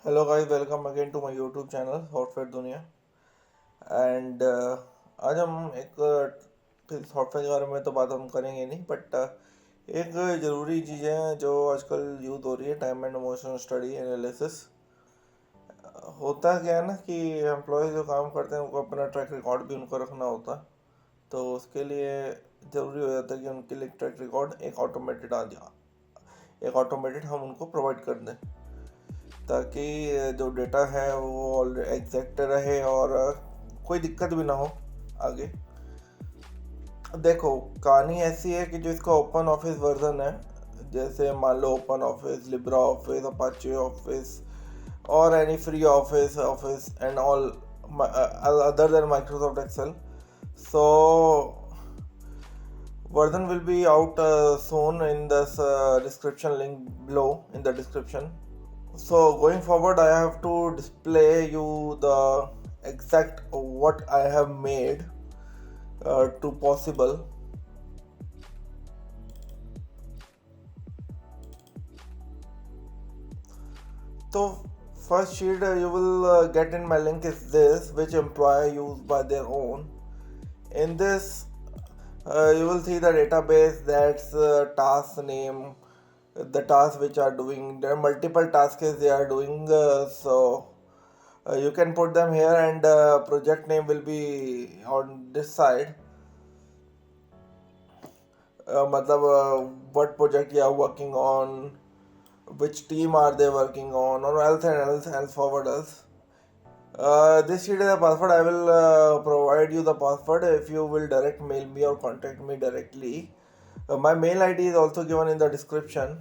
Hello guys, welcome again to my YouTube channel software दुनिया। And आज हम एक सॉफ्टवेयर के बारे में तो बात हम करेंगे नहीं, बट एक ज़रूरी चीज़ है जो आजकल यूज़ हो रही है, time and emotion study analysis. होता क्या है ना कि एम्प्लॉय जो काम करते हैं उनको अपना ट्रैक रिकॉर्ड भी उनको रखना होता है। तो उसके लिए ज़रूरी हो जाता है कि उनके लिए ट्रैक रिकॉर्ड एक ऑटोमेटेड हम उनको प्रोवाइड कर दें, ताकि जो डेटा है वो एग्जैक्ट रहे और कोई दिक्कत भी ना हो आगे। देखो, कहानी ऐसी है कि जो इसका ओपन ऑफिस वर्जन है, जैसे मान लो open office, libre office, Apache office और any free office office and all other than Microsoft Excel. So version will be out soon in this description link below in the description. So going forward, I have to display you the exact what I have made to possible. So first sheet you will get in my link is this, which employer use by their own. In this you will see the database, that's task name, the tasks which are doing. There are multiple tasks they are doing, so you can put them here, and project name will be on this side. What project you are working on, which team are they working on, or else and else forward else. This sheet is a password. I will provide you the password if you will direct mail me or contact me directly. My mail ID is also given in the description.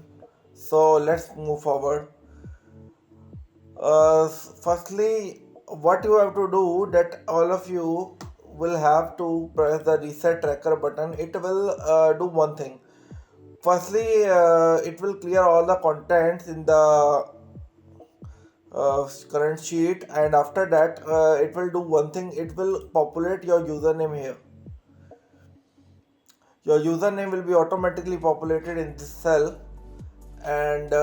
So let's move forward. Firstly, what you have to do, that all of you will have to press the reset tracker button. It will do one thing. Firstly, it will clear all the contents in the current sheet, and after that it will do one thing. It will populate your username here. Your username will be automatically populated in this cell, and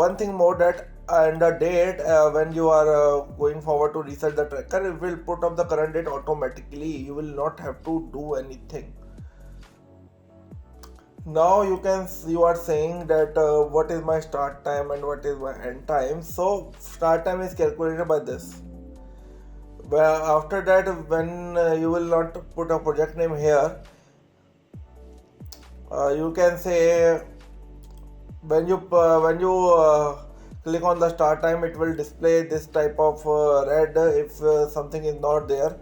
one thing more, that and the date when you are going forward to reset the tracker, it will put up the current date automatically. You will not have to do anything. Now you are saying that what is my start time and what is my end time. So start time is calculated by this. Well, after that, when you will not put a project name here, you can say, when you click on the start time, it will display this type of red. If something is not there,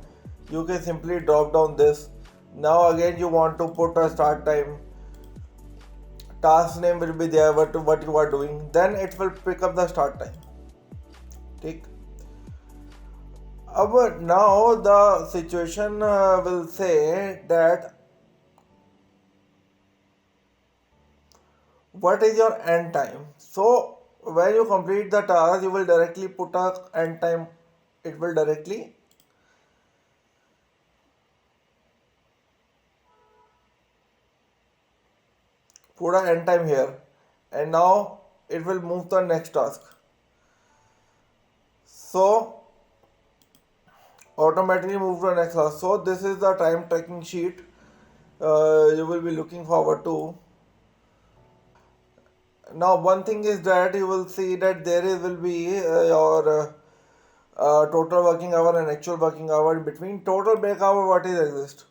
you can simply drop down this. Now again you want to put a start time, task name will be there, what you are doing, then it will pick up the start time. ठीक. Now the situation will say that what is your end time. So when you complete the task, you will directly put a end time. It will directly put a end time here, and now it will move to the next task. So automatically move to the next task. So this is the time tracking sheet you will be looking forward to. Now one thing is that you will see that will be your total working hour and actual working hour. In between total break hour, what is exist.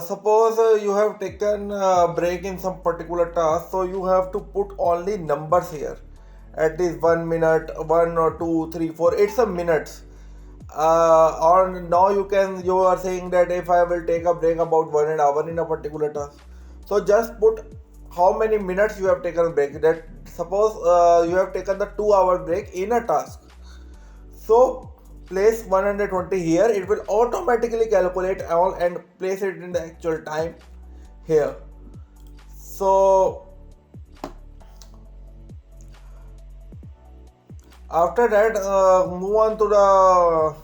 Suppose you have taken a break in some particular task, so you have to put only numbers here. At least 1 minute, 1 or 2, 3, 4. It's a minutes. Or now you are saying that if I will take a break about 1 hour in a particular task, so just put how many minutes you have taken a break. That suppose you have taken the 2 hour break in a task, so place 120 here. It will automatically calculate all and place it in the actual time here. So after that, move on to the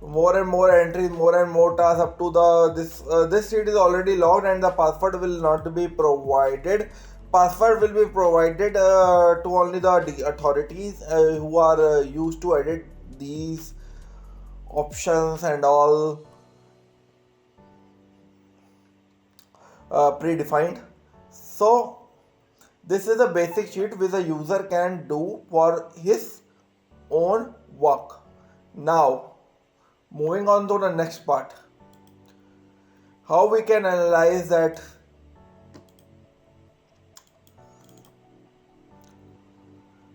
more and more entries, more and more tasks up to the this sheet is already logged and the password will not be provided. Password will be provided to only the authorities who are used to edit these options and all predefined. So this is a basic sheet which a user can do for his own work. Now moving on to the next part, how we can analyze that.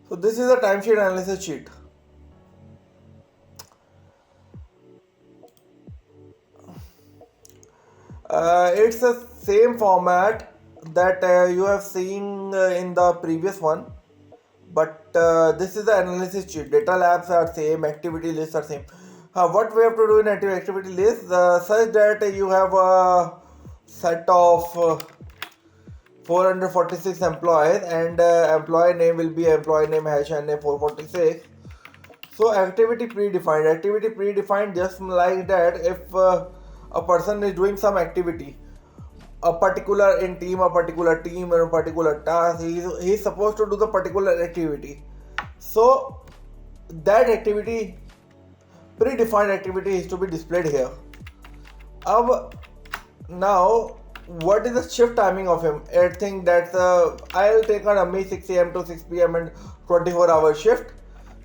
So this is a timesheet analysis sheet. It's the same format that you have seen in the previous one, but this is the analysis sheet. Data labs are same, activity lists are same. What we have to do in activity list, such that you have a set of 446 employees, and employee name will be employee name #NA446. So activity predefined just like that. If a person is doing some activity, a particular team or a particular task, he is supposed to do the particular activity. So that activity, predefined activity, is to be displayed here. Now what is the shift timing of him? I think that I'll take a dummy 6 a.m. to 6 p.m. and 24-hour shift.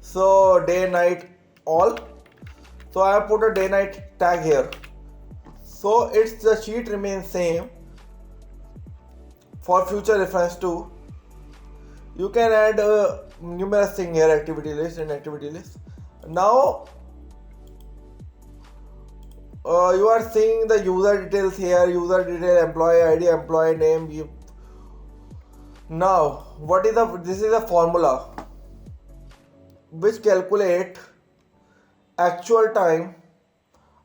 So day night all. So I have put a day night tag here. So it's the sheet remains same. For future reference too, you can add numerous things here, activity list and activity list. Now you are seeing the user details here, user detail, employee ID, employee name. Now what is this is a formula which calculate actual time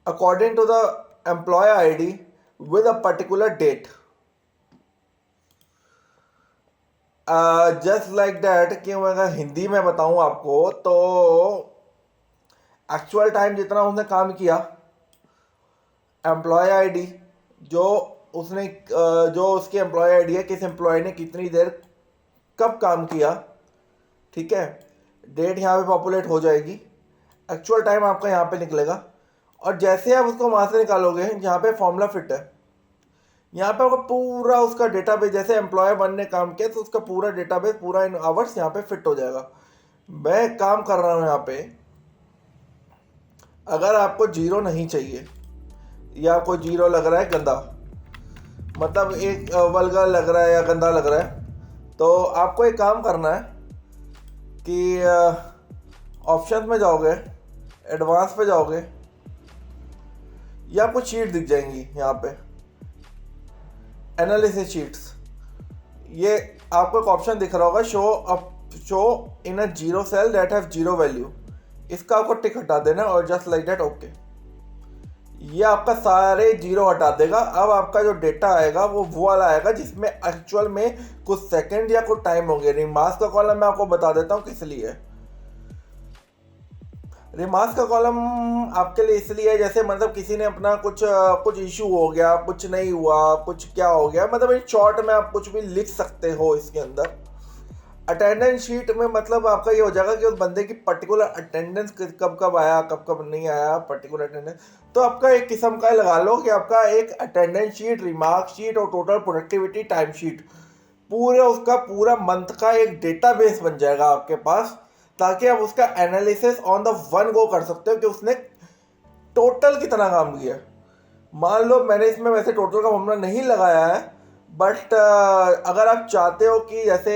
according to the employee ID with a particular date. Just like that कि मैं अगर हिंदी में बताऊं आपको तो actual time जितना उसने काम किया, एम्प्लॉय आईडी जो उसकी एम्प्लॉय आईडी है, किस एम्प्लॉय ने कितनी देर कब काम किया, ठीक है, डेट यहाँ पे पॉपुलेट हो जाएगी, एक्चुअल टाइम आपका यहाँ पे निकलेगा। और जैसे आप उसको वहाँ से निकालोगे, यहाँ पे फॉर्मूला फिट है, यहाँ पे आपको पूरा उसका डेटाबेस, जैसे एम्प्लॉय 1 ने काम किया तो उसका पूरा डेटाबेस पूरा इन आवर्स यहाँ पे फिट हो जाएगा। मैं काम कर रहा हूँ यहाँ पे, अगर आपको जीरो नहीं चाहिए या आपको जीरो लग रहा है गंदा, मतलब एक वल्गर लग रहा है या गंदा लग रहा है, तो आपको एक काम करना है कि ऑप्शंस में जाओगे, एडवांस पे जाओगे, या आपको शीट दिख जाएंगी यहाँ पे एनालिसिस शीट्स। ये आपको एक ऑप्शन दिख रहा होगा, show in a zero cell that have zero value. इसका आपको टिक हटा देना और जस्ट लाइक दैट ओके, ये आपका सारे जीरो हटा देगा। अब आपका जो डेटा आएगा वो वाला आएगा जिसमें एक्चुअल में कुछ सेकंड या कुछ टाइम होंगे। रिमार्क्स का कॉलम मैं आपको बता देता हूँ किस लिए। रिमार्क्स का कॉलम आपके लिए इसलिए है, जैसे मतलब किसी ने अपना कुछ इशू हो गया, कुछ नहीं हुआ, कुछ क्या हो गया, मतलब इन शॉर्ट में आप कुछ भी लिख सकते हो इसके अंदर। अटेंडेंस शीट में मतलब आपका ये हो जाएगा कि उस बंदे की पर्टिकुलर अटेंडेंस कब कब आया, कब कब नहीं आया, पर्टिकुलर अटेंडेंस। तो आपका एक किस्म का लगा लो कि आपका एक अटेंडेंस शीट, रिमार्क शीट और टोटल प्रोडक्टिविटी टाइम शीट, उसका पूरा मंथ का एक डेटाबेस बन जाएगा आपके पास, ताकि आप उसका analysis on the one go कर सकते हो कि उसने टोटल कितना काम किया। मान लो मैंने इसमें वैसे टोटल का मामला नहीं लगाया है, बट अगर आप चाहते हो कि जैसे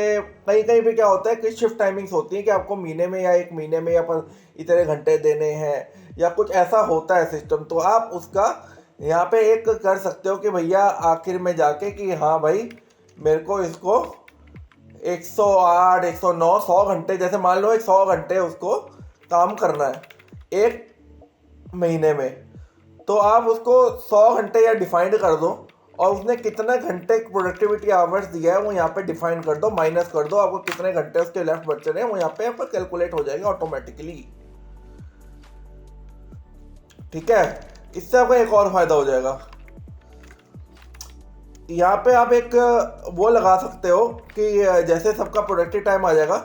कहीं कहीं पे क्या होता है कि शिफ्ट टाइमिंग्स होती है कि आपको महीने में या एक महीने में या पर इतने घंटे देने हैं या कुछ ऐसा होता है सिस्टम, तो आप उसका यहाँ पे एक कर सकते हो कि भैया आखिर में जाके कि हाँ भाई मेरे को इसको 108, 109, 100 घंटे, जैसे मान लो 100 घंटे उसको काम करना है एक महीने में, तो आप उसको 100 घंटे या डिफाइंड कर दो और उसने कितने घंटे प्रोडक्टिविटी आवर्स दिया है वो यहाँ पे डिफाइन कर दो, माइनस कर दो, आपको कितने घंटे उसके लेफ्ट बचे रहे वो यहाँ पे आपको कैलकुलेट हो जाएगा ऑटोमेटिकली। ठीक है, इससे आपको एक और फायदा हो जाएगा। यहाँ पे आप एक वो लगा सकते हो कि जैसे सबका प्रोडक्टिव टाइम आ जाएगा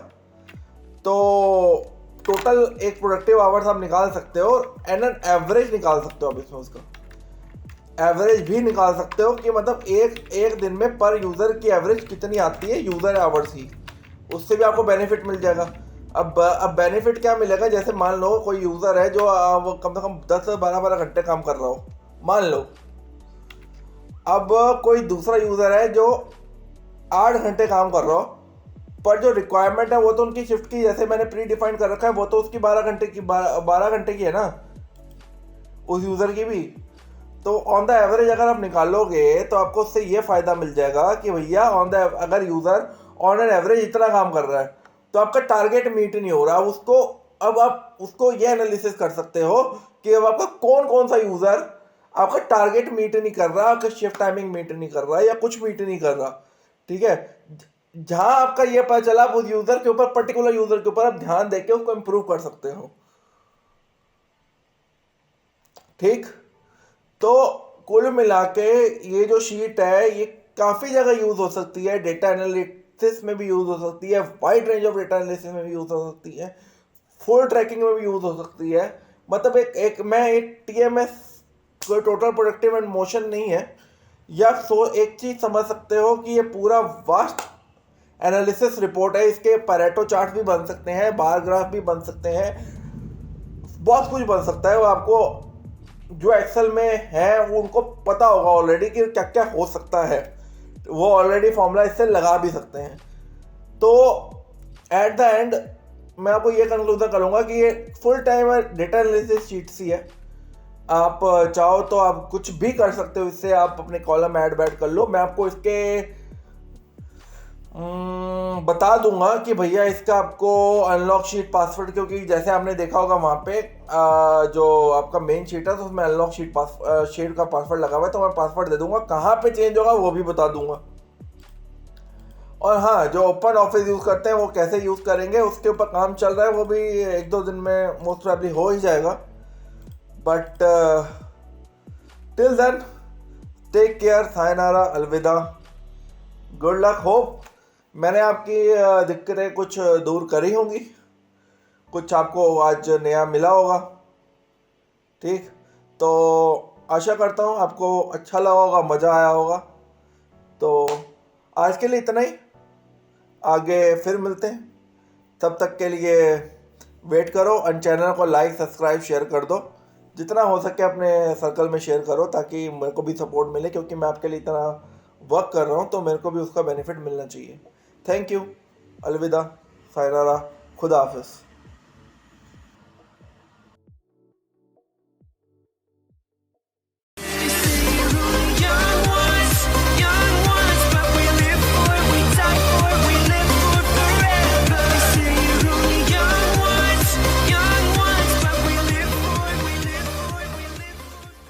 तो टोटल एक प्रोडक्टिव आवर्स आप निकाल सकते हो एंड एन एवरेज निकाल सकते हो आप इसमें उसका एवरेज भी निकाल सकते हो कि मतलब एक दिन में पर यूज़र की एवरेज कितनी आती है यूज़र आवर्स की, उससे भी आपको बेनिफिट मिल जाएगा। अब बेनिफिट क्या मिलेगा, जैसे मान लो कोई यूज़र है जो वो कम से कम 10 से 12 घंटे काम कर रहा हो, मान लो। अब कोई दूसरा यूज़र है जो 8 घंटे काम कर रहा हो, पर जो रिक्वायरमेंट है वो तो उनकी शिफ्ट की, जैसे मैंने प्री डिफाइंड कर रखा है, वो तो उसकी 12 घंटे की है ना, उस यूज़र की भी। तो ऑन द एवरेज अगर आप निकालोगे तो आपको उससे ये फ़ायदा मिल जाएगा कि भैया अगर यूज़र ऑन एन एवरेज इतना काम कर रहा है तो आपका टारगेट मीट नहीं हो रहा। अब आप उसको ये एनालिसिस कर सकते हो कि अब आपका कौन कौन सा यूज़र आपका टारगेट मीट नहीं कर रहा, आपका शिफ्ट टाइमिंग मीट नहीं कर रहा या कुछ मीट नहीं कर रहा। ठीक है, जहां आपका ये पता चला, उस यूज़र के ऊपर, पर्टिकुलर यूज़र के ऊपर आप ध्यान देके उसको इंप्रूव कर सकते हो। ठीक, तो कुल मिला के ये जो शीट है ये काफ़ी जगह यूज़ हो सकती है, डेटा एनालिसिस में भी यूज़ हो सकती है, wide range of data analysis में भी यूज़ हो सकती है, फुल ट्रैकिंग में भी यूज़ हो सकती है। मतलब एक टीएमएस कोई टोटल प्रोडक्टिव एंड मोशन नहीं है। या एक चीज़ समझ सकते हो कि ये पूरा वास्ट एनालिसिस रिपोर्ट है। इसके पैरेटो चार्ट भी बन सकते हैं, बार ग्राफ भी बन सकते हैं, बहुत कुछ बन सकता है। वो आपको जो एक्सेल में है वो उनको पता होगा ऑलरेडी कि क्या क्या हो सकता है, वो ऑलरेडी फॉर्मूला इससे लगा भी सकते हैं। तो एट द एंड मैं आपको ये कंक्लूजन करूँगा कि ये full time data analysis sheet सी है। आप चाहो तो आप कुछ भी कर सकते हो इससे, आप अपने कॉलम ऐड बैड कर लो। मैं आपको इसके बता दूंगा कि भैया इसका आपको अनलॉक शीट पासवर्ड, क्योंकि जैसे आपने देखा होगा वहाँ पे जो आपका मेन शीट है तो उसमें अनलॉक शीट का पासवर्ड लगा हुआ है, तो मैं पासवर्ड दे दूंगा। कहाँ पे चेंज होगा वो भी बता दूंगा। और हाँ, जो ओपन ऑफिस यूज़ करते हैं वो कैसे यूज़ करेंगे उसके ऊपर काम चल रहा है, वो भी 1-2 दिन में मोस्ट प्रॉब्ली हो ही जाएगा। But till then take care, सायनारा, अलविदा, गुड लक। होप मैंने आपकी दिक्कतें कुछ दूर करी होंगी, कुछ आपको आज नया मिला होगा। ठीक, तो आशा करता हूँ आपको अच्छा लगा होगा, मज़ा आया होगा। तो आज के लिए इतना ही, आगे फिर मिलते हैं। तब तक के लिए वेट करो और चैनल को लाइक, सब्सक्राइब, शेयर कर दो। जितना हो सके अपने सर्कल में शेयर करो ताकि मेरे को भी सपोर्ट मिले, क्योंकि मैं आपके लिए इतना वर्क कर रहा हूँ तो मेरे को भी उसका बेनिफिट मिलना चाहिए। थैंक यू, अलविदा, सायनारा, खुदा हाफिज़।